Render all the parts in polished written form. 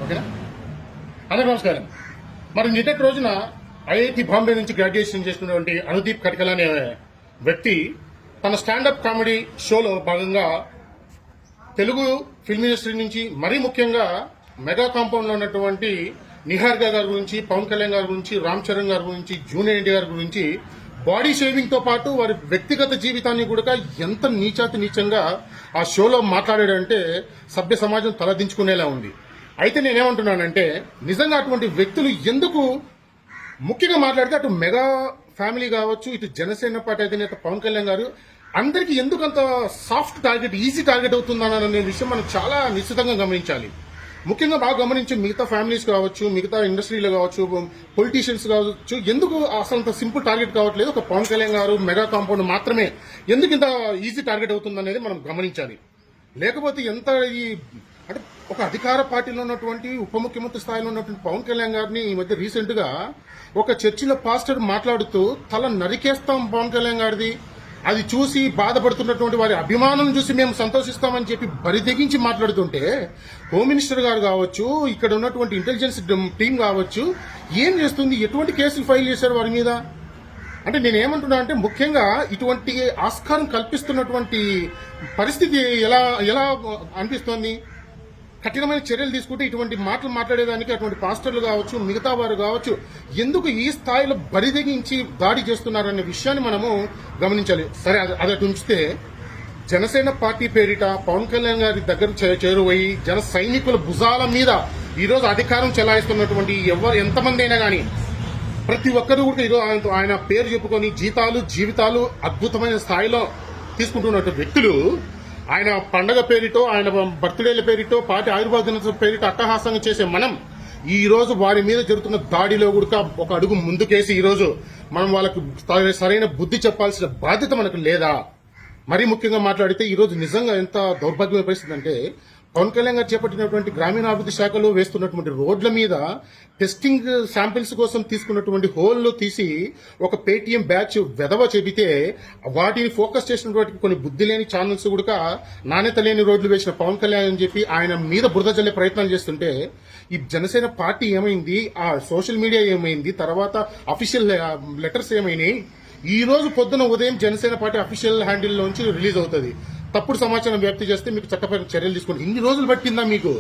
ఓకేనా. అందరికీ నమస్కారం. మరి నిన్నటి రోజున ఐఐటి బాంబే నుంచి గ్రాడ్యుయేషన్ చేసినటువంటి అనుదీప్ కట్కల్ అనే వ్యక్తి తన స్టాండప్ కామెడీ షోలో భాగంగా తెలుగు ఫిల్మ్ ఇండస్ట్రీ నుంచి మరీ ముఖ్యంగా మెగా కాంపౌండ్ లో ఉన్నటువంటి నిహారిక గారి గురించి, పవన్ కళ్యాణ్ గారి గురించి, రామ్ చరణ్ గారి గురించి, జూనియర్ ఎన్టీఆర్ గారి గురించి బాడీ షేవింగ్ తో పాటు వారి వ్యక్తిగత జీవితాన్ని కూడా ఎంత నీచాతి నీచంగా ఆ షోలో మాట్లాడాడంటే సభ్య సమాజం తలదించుకునేలా ఉంది. అయితే నేనేమంటున్నానంటే నిజంగా అటువంటి వ్యక్తులు ఎందుకు ముఖ్యంగా మాట్లాడితే అటు మెగా ఫ్యామిలీ కావచ్చు, ఇటు జనసేన పార్టీ అధినేత పవన్ కళ్యాణ్ గారు అందరికీ ఎందుకు అంత సాఫ్ట్ టార్గెట్, ఈజీ టార్గెట్ అవుతుందనే విషయం మనం చాలా నిశ్చితంగా గమనించాలి. ముఖ్యంగా బాగా గమనించి మిగతా ఫ్యామిలీస్ కావచ్చు, మిగతా ఇండస్ట్రీలో కావచ్చు, పొలిటీషియన్స్ కావచ్చు, ఎందుకు అసలు అంత సింపుల్ టార్గెట్ కావట్లేదు ఒక పవన్ కళ్యాణ్ గారు మెగా కాంపౌండ్ మాత్రమే ఎందుకు ఇంత ఈజీ టార్గెట్ అవుతుందనేది మనం గమనించాలి. లేకపోతే ఎంత అంటే ఒక అధికార పార్టీలో ఉన్నటువంటి ఉప ముఖ్యమంత్రి స్థాయిలో ఉన్నటువంటి పవన్ కళ్యాణ్ గారిని ఈ మధ్య రీసెంట్ గా ఒక చర్చిలో పాస్టర్ మాట్లాడుతూ తల నరికేస్తాం పవన్ కళ్యాణ్ గారిది, అది చూసి బాధపడుతున్నటువంటి వారి అభిమానం చూసి మేము సంతోషిస్తామని చెప్పి బరిదెగించి మాట్లాడుతుంటే హోమ్ మినిస్టర్ గారు కావచ్చు, ఇక్కడ ఉన్నటువంటి ఇంటెలిజెన్స్ టీం కావచ్చు ఏం చేస్తుంది, ఎటువంటి కేసులు ఫైల్ చేశారు వారి మీద? అంటే నేనేమంటున్నా అంటే ముఖ్యంగా ఇటువంటి ఆస్కారం కల్పిస్తున్నటువంటి పరిస్థితి ఎలా ఎలా అనిపిస్తోంది? కఠినమైన చర్యలు తీసుకుంటే ఇటువంటి మాటలు మాట్లాడేదానికి అటువంటి పాస్టర్లు కావచ్చు, మిగతా వారు కావచ్చు ఎందుకు ఈ స్థాయిలో బరిదెగించి దాడి చేస్తున్నారనే విషయాన్ని మనము గమనించాలి. సరే, అదటి ఉంచితే జనసేన పార్టీ పేరిట పవన్ కళ్యాణ్ గారి దగ్గర చేరువయి జన సైనికుల భుజాల మీద ఈరోజు అధికారం చెలాయిస్తున్నటువంటి ఎంతమంది అయినా కానీ ప్రతి ఒక్కరు కూడా ఈరోజు ఆయన పేరు చెప్పుకొని జీవితాలు అద్భుతమైన స్థాయిలో తీసుకుంటున్నటువంటి వ్యక్తులు ఆయన పండగ పేరిటో, ఆయన బర్త్డేల పేరిటో, పార్టీ ఆవిర్భావ దినోత్సవం పేరిటో అట్టహాసంగా చేసే మనం ఈ రోజు వారి మీద జరుగుతున్న దాడిలో కూడా ఒక అడుగు ముందుకేసి ఈ రోజు మనం వాళ్ళకు సరైన బుద్ధి చెప్పాల్సిన బాధ్యత మనకు లేదా? మరీ ముఖ్యంగా మాట్లాడితే ఈ రోజు నిజంగా ఎంత దౌర్భాగ్యమైన పరిస్థితి అంటే పవన్ కళ్యాణ్ గారు చేపట్టినటువంటి గ్రామీణాభివృద్ధి శాఖలో వేస్తున్నటువంటి రోడ్ల మీద టెస్టింగ్ శాంపిల్స్ కోసం తీసుకున్నటువంటి హోల్లో తీసి ఒక పేటీఎం బ్యాచ్ వెధవ చెబితే వాటిని ఫోకస్ చేసినటువంటి కొన్ని బుద్ధి లేని ఛానల్స్ కూడా నాణ్యత లేని రోడ్లు వేసిన పవన్ కళ్యాణ్ అని చెప్పి ఆయన మీద బురద జల్లే ప్రయత్నాలు చేస్తుంటే ఈ జనసేన పార్టీ ఏమైంది, ఆ సోషల్ మీడియా ఏమైంది, తర్వాత అఫీషియల్ లెటర్స్ ఏమైనాయి? ఈ రోజు పొద్దున ఉదయం జనసేన పార్టీ అఫీషియల్ హ్యాండిల్ నుంచి రిలీజ్ అవుతుంది. తప్పుడు సమాచారం వ్యాప్తి చేస్తే మీకు చట్టపరమైన చర్యలు తీసుకోండి. ఇన్ని రోజులు పట్టిందా మీకు?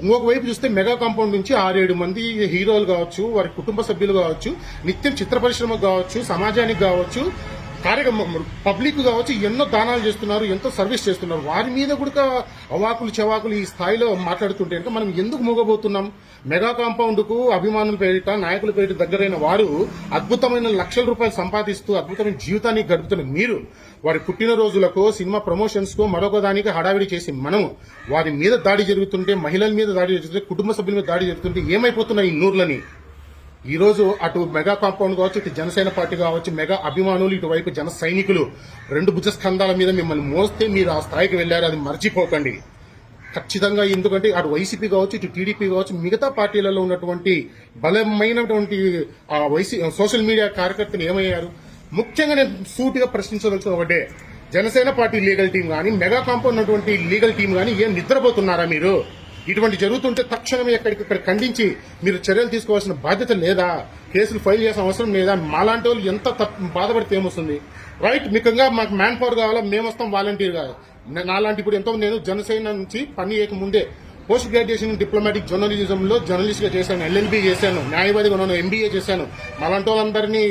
ఇంకొక వైపు చూస్తే మెగా కాంపౌండ్ నుంచి 6-7 మంది హీరోలు కావచ్చు, వారి కుటుంబ సభ్యులు కావచ్చు, నిత్యం చిత్ర పరిశ్రమకు కావచ్చు, సమాజానికి కావచ్చు, పబ్లిక్ కావచ్చు ఎన్నో దానాలు చేస్తున్నారు, ఎంతో సర్వీస్ చేస్తున్నారు. వారి మీద కూడా అవాకులు చెవాకులు ఈ స్థాయిలో మాట్లాడుతుంటే అంటే మనం ఎందుకు మూగబోతున్నాం? మెగా కాంపౌండ్ కు అభిమానుల పేరిట, నాయకుల పేరిట దగ్గరైన వారు అద్భుతమైన లక్షల రూపాయలు సంపాదిస్తూ అద్భుతమైన జీవితాన్ని గడుపుతున్న మీరు వారి పుట్టినరోజులకు, సినిమా ప్రమోషన్స్ కు, మరొక దానికి హడావిడి చేసి మనం వారి మీద దాడి జరుగుతుంటే, మహిళల మీద దాడి జరుగుతుంటే, కుటుంబ సభ్యుల మీద దాడి జరుగుతుంటే ఏమైపోతున్నాయి ఈ నూర్లని? ఈ రోజు అటు మెగా కాంపౌండ్ కావచ్చు, ఇటు జనసేన పార్టీ కావచ్చు, మెగా అభిమానులు, ఇటువైపు జన సైనికులు 2 భుజస్కంధాల మీద మిమ్మల్ని మోస్తే మీరు ఆ స్థాయికి వెళ్లారు, అది మర్చిపోకండి ఖచ్చితంగా. ఎందుకంటే అటు వైసీపీ కావచ్చు, ఇటు టీడీపీ కావచ్చు, మిగతా పార్టీలలో ఉన్నటువంటి బలమైనటువంటి సోషల్ మీడియా కార్యకర్తలు ఏమయ్యారు? ముఖ్యంగా నేను సూటిగా ప్రశ్నించదలుచుకున్న ఒకటే, జనసేన పార్టీ లీగల్ టీం గానీ, మెగా కాంపౌండ్ ఉన్నటువంటి లీగల్ టీం గానీ ఏం నిద్రపోతున్నారా మీరు? ఇటువంటి జరుగుతుంటే తక్షణమే ఎక్కడికక్కడ ఖండించి మీరు చర్యలు తీసుకోవాల్సిన బాధ్యత లేదా? కేసులు ఫైల్ చేసిన అవసరం లేదా? మాలాంటి వాళ్ళు ఎంత బాధపడితే ఏమొస్తుంది? రైట్, ముఖ్యంగా మాకు మ్యాన్ పవర్ కావాలా, మేము వస్తాం వాలంటీర్గా. నాలాంటి ఇప్పుడు ఎంతో నేను జనసేన నుంచి పని చేయకముందే పోస్ట్ గ్రాడ్యుయేషన్ డిప్లొమాటిక్ జర్నలిజంలో జర్నలిస్ట్ గా చేశాను, ఎల్ఎల్బీ చేశాను, న్యాయవాదిగా ఉన్నాను, ఎంబీఏ చేశాను. మాలాంటి వాళ్ళందరినీ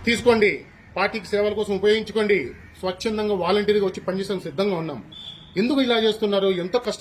తీసుకోండి, పార్టీకి సేవల కోసం ఉపయోగించుకోండి. స్వచ్ఛందంగా వాలంటీర్గా వచ్చి పనిచేసేందుకు సిద్ధంగా ఉన్నాం. ఎందుకు ఇలా చేస్తున్నారు? ఎంతో కష్టం